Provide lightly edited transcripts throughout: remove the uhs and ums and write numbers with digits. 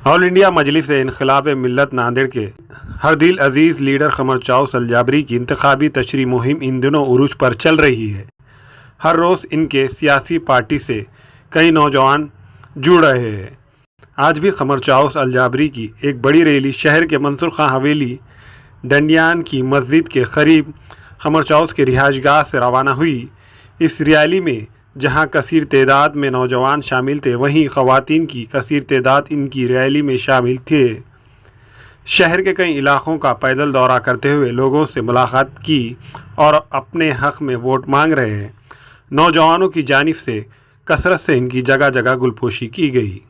All India मजलिस इनक़िलाब मिल्लत नांदेड़ के हरदिल अजीज़ leader क़मर chaos अलजाबरी की इंतखाबी तशरीह मुहिम इन दिनों उरूज पर चल रही है। हर रोज़ इनके सियासी पार्टी से कई नौजवान जुड़ रहे हैं। आज भी क़मर चाउस अलजाबरी की एक बड़ी रैली शहर के मंसूर खां हवेली डंडियान की मस्जिद के करीब क़मर चाउस के रिहाइशगाह से रवाना हुई। इस रैली में जहां कसीर तादाद में नौजवान शामिल थे, वहीं ख़वातीन की कसीर तादाद इनकी रैली में शामिल थे। शहर के कई इलाकों का पैदल दौरा करते हुए लोगों से मुलाकात की और अपने हक में वोट मांग रहे हैं। नौजवानों की जानिब से कसरत से इनकी जगह जगह गुलपोशी की गई।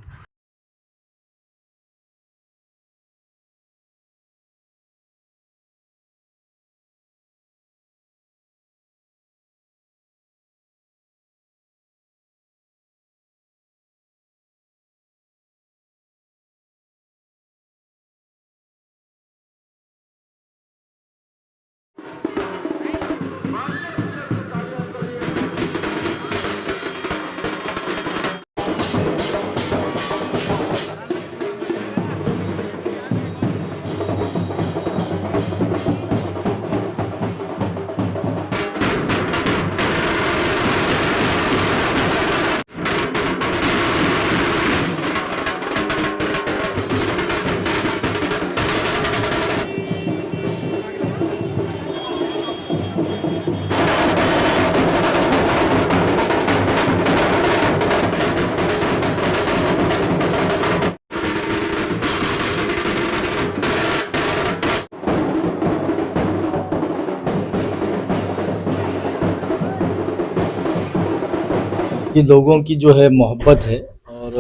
ये लोगों की जो है मोहब्बत है और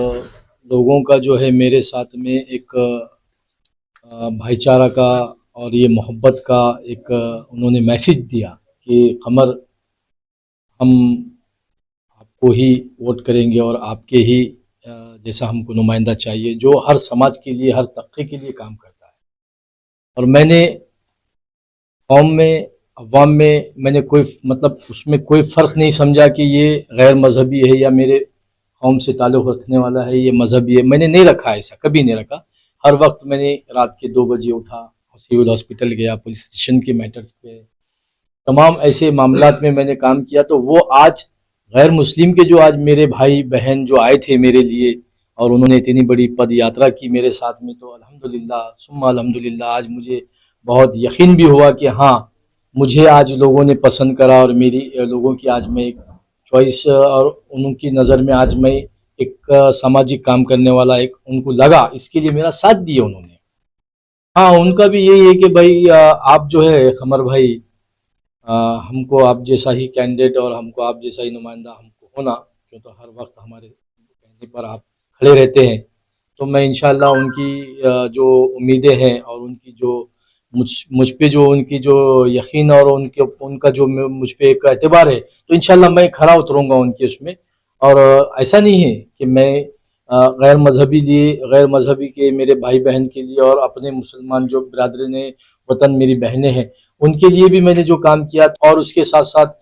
लोगों का जो है मेरे साथ में एक भाईचारा का और ये मोहब्बत का एक उन्होंने मैसेज दिया कि कमर हम आपको ही वोट करेंगे और आपके ही जैसा हमको नुमाइंदा चाहिए जो हर समाज के लिए हर तबके के लिए काम करता है। और मैंने कौम में अवाम में मैंने कोई मतलब उसमें कोई फ़र्क नहीं समझा कि ये गैर मज़हबी है या मेरे कौम से ताल्लुक़ रखने वाला है, ये मज़हबी है। मैंने नहीं रखा, ऐसा कभी नहीं रखा। हर वक्त मैंने रात के 2 बजे उठा, सिविल हॉस्पिटल गया, पुलिस स्टेशन के मैटर्स पे, तमाम ऐसे मामलात में मैंने काम किया। तो वो आज गैर मुस्लिम के जो आज मेरे भाई बहन जो आए थे मेरे लिए और उन्होंने इतनी बड़ी पद यात्रा की मेरे साथ में, तो अल्हम्दुलिल्लाह सुम्मा अल्हम्दुलिल्लाह आज मुझे बहुत यकीन भी हुआ कि हाँ, मुझे आज लोगों ने पसंद करा और मेरी लोगों की आज मैं एक चॉइस और उनकी नज़र में आज मैं एक सामाजिक काम करने वाला एक उनको लगा, इसके लिए मेरा साथ दिया उन्होंने। हाँ, उनका भी यही है कि भाई आप जो है कमर भाई अ, हमको आप जैसा ही कैंडिडेट और हमको आप जैसा ही नुमाइंदा हमको होना, क्यों तो हर वक्त हमारे कहने पर आप खड़े रहते हैं। तो मैं इंशाअल्लाह उनकी जो उम्मीदें हैं और उनकी जो मुझ पे जो उनकी जो यकीन और उनके उनका जो मुझ पे एक एतबार है, तो इंशाअल्लाह मैं खरा उतरूँगा उनके उसमें। और ऐसा नहीं है कि मैं गैर मज़हबी के मेरे भाई-बहन के लिए और अपने मुसलमान जो बिरादरीन वतन मेरी बहनें हैं, उनके लिए भी मैंने जो काम किया और उसके साथ-साथ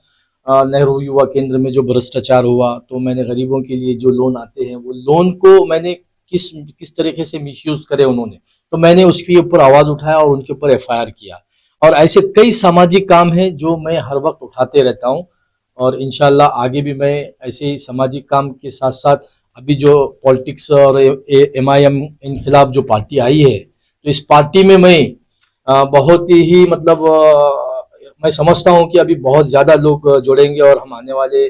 नेहरू युवा केंद्र में जो भ्रष्टाचार हुआ, तो मैंने गरीबों के लिए जो लोन आते हैं, वो लोन को मैंने किस किस तरीके से मिसयूज़ करे उन्होंने, तो मैंने उसके ऊपर आवाज़ उठाया और उनके ऊपर एफआईआर किया। और ऐसे कई सामाजिक काम हैं जो मैं हर वक्त उठाते रहता हूँ और इंशाअल्लाह आगे भी मैं ऐसे ही सामाजिक काम के साथ-साथ अभी जो पॉलिटिक्स और एमआईएम इनक़िलाब जो पार्टी आई है, तो इस पार्टी में मैं बहुत ही मतलब मैं समझता हूँ कि अभी बहुत ज़्यादा लोग जुड़ेंगे और हम आने वाले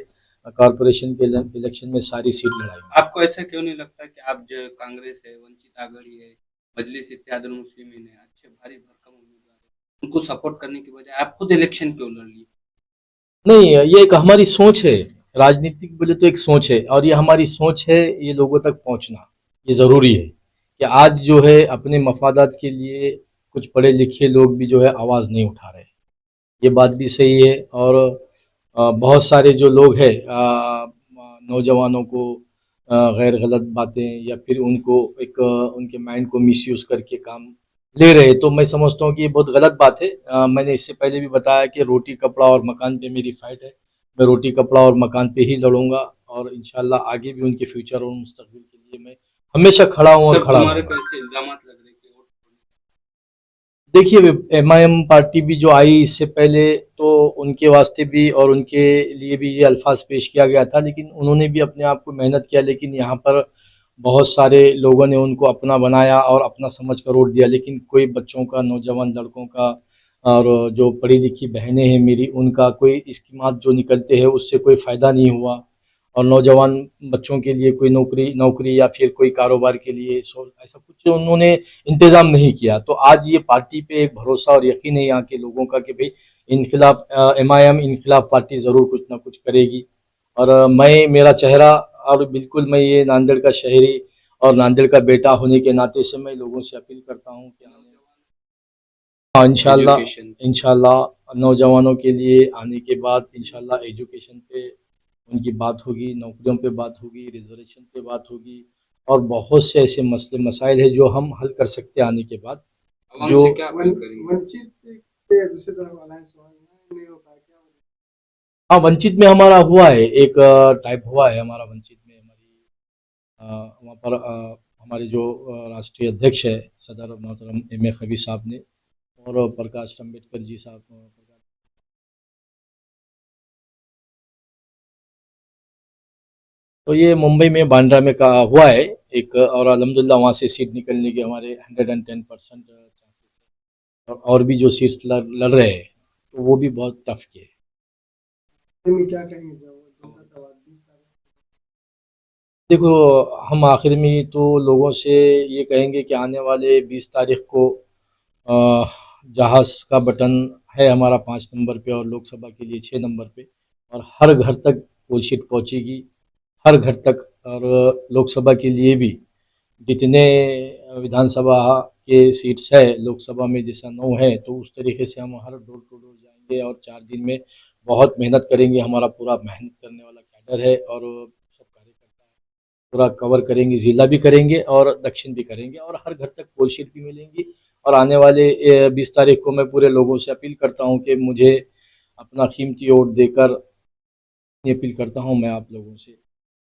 कॉरपोरेशन के इलेक्शन में सारी सीट लड़ाएंगे। आपको ऐसा क्यों नहीं लगता कि आप जो कांग्रेस है, वंचित आघाड़ी है, मजलिस इत्तेहादुल मुस्लिमीन है, अच्छे भारी भरकम उम्मीदवार है, उनको सपोर्ट करने की बजाय आप खुद इलेक्शन क्यों लड़ लिए? नहीं, ये एक हमारी सोच है, राजनीतिक बोले तो एक सोच है और ये हमारी सोच है, ये लोगों तक पहुँचना, ये ज़रूरी है कि आज जो है अपने मफादात के लिए कुछ पढ़े लिखे लोग भी जो है आवाज़ नहीं उठा रहे। ये बात भी सही है और बहुत सारे जो लोग हैं नौजवानों को गैर गलत बातें या फिर उनको एक उनके माइंड को मिसयूज़ करके काम ले रहे हैं, तो मैं समझता हूँ कि ये बहुत गलत बात है। मैंने इससे पहले भी बताया कि रोटी कपड़ा और मकान पे मेरी फ़ाइट है। मैं रोटी कपड़ा और मकान पे ही लड़ूंगा और इंशाल्लाह आगे भी उनके फ्यूचर और मुस्तकबिल के लिए मैं हमेशा खड़ा हूँ और सर खड़ा तुम्हारे रहूंगा। पे ऐसे इल्जाम लग रहे कि वोट देखिए, एमआईएम पार्टी भी जो आई इससे पहले, तो उनके वास्ते भी और उनके लिए भी ये अल्फाज पेश किया गया था, लेकिन उन्होंने भी अपने आप को मेहनत किया। लेकिन यहाँ पर बहुत सारे लोगों ने उनको अपना बनाया और अपना समझ कर वोट दिया, लेकिन कोई बच्चों का, नौजवान लड़कों का और जो पढ़ी लिखी बहनें हैं मेरी, उनका कोई स्कीमात जो निकलते हैं उससे कोई फ़ायदा नहीं हुआ। और नौजवान बच्चों के लिए कोई नौकरी नौकरी या फिर कोई कारोबार के लिए ऐसा कुछ उन्होंने इंतज़ाम नहीं किया। तो आज ये पार्टी पे एक भरोसा और यकीन है यहाँ के लोगों का कि भाई इनखिलाफ एमआईएम इनखिलाफ पार्टी ज़रूर कुछ ना कुछ करेगी। और मैं, मेरा चेहरा, और बिल्कुल मैं ये नांदेड़ का शहरी और नांदेड़ का बेटा होने के नाते से मैं लोगों से अपील करता हूँ कि हाँ, इंशाल्लाह, एजुकेशन इंशाल्लाह नौजवानों के लिए आने के बाद इंशाल्लाह एजुकेशन पे उनकी बात होगी, नौकरियों पे बात होगी, रिजर्वेशन पे बात होगी और बहुत से ऐसे मसले मसाइल हैं जो हम हल कर सकते हैं आने के बाद। आवाम जो से क्या अपील करेंगे? वंचित से दूसरी तरफ अलायंस हुआ नहीं हो पाया क्या? हाँ, वंचित में हमारा हुआ है, एक टाइप हुआ है हमारा वंचित में। हमारी वहाँ पर हमारे जो राष्ट्रीय अध्यक्ष है सदर मोहतरम एम ए खबीर साहब ने और प्रकाश अम्बेडकर जी साहब, तो ये मुंबई में बांद्रा में का हुआ है एक, और अल्हम्दुलिल्लाह वहाँ से सीट निकलने के हमारे 110% चांसेस है। और भी जो सीट्स लड़ रहे हैं तो वो भी बहुत टफ के है। में क्या कहेंगे जब जनता सवाल 20 तारीख देखो, हम आखिर में तो लोगों से ये कहेंगे कि आने वाले 20 तारीख को अ, जहाज़ का बटन है हमारा 5 नंबर पे और लोकसभा के लिए 6 नंबर पे, और हर घर तक वो सीट पहुँचेगी, हर घर तक। और लोकसभा के लिए भी जितने विधानसभा के सीट्स है लोकसभा में, जैसा 9 है, तो उस तरीके से हम हर डोर टू डोर जाएंगे और 4 दिन में बहुत मेहनत करेंगे। हमारा पूरा मेहनत करने वाला कैडर है और सब कार्यकर्ता पूरा कवर करेंगे, ज़िला भी करेंगे और दक्षिण भी करेंगे और हर घर तक पोल शीट भी मिलेंगी। और आने वाले 20 तारीख को मैं पूरे लोगों से अपील करता हूँ कि मुझे अपना कीमती वोट देकर, ये अपील करता हूँ मैं आप लोगों से।